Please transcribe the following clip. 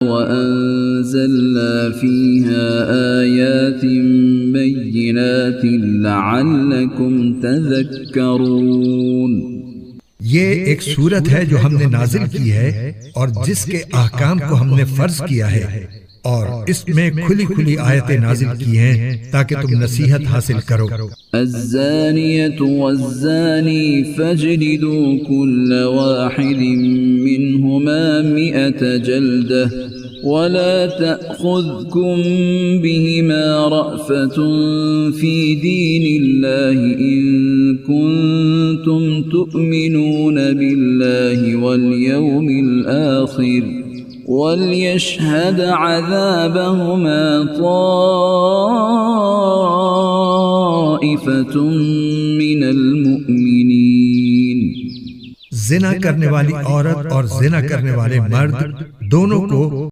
وأنزلنا فيها آيات بينات लअल्लकुम तज़क्करून। ये एक सूरत है जो हमने नाजिल की है और जिसके अहकाम को हमने फर्ज किया है, और इसमें खुली खुली आयतें नाजिल की हैं ताकि तुम नसीहत हासिल करो। अज़्ज़ानियतु वज़्ज़ानी फजलिदू कुल्ल वाहिदिन मिनहुमा मिअत जल्दह वला तअख़ुज़कुम बिहिमा रअफ़तुन फ़ी दीनिल्लाहि इन कुन्तुम तुअमिनून बिल्लाहि वल यौमिल आखिर वलियशहद अज़ाबहुमा ताइफ़तुम मिनल मुअमिनीन। जिना करने वाली औरत और जिना करने वाले मर्द दोनों को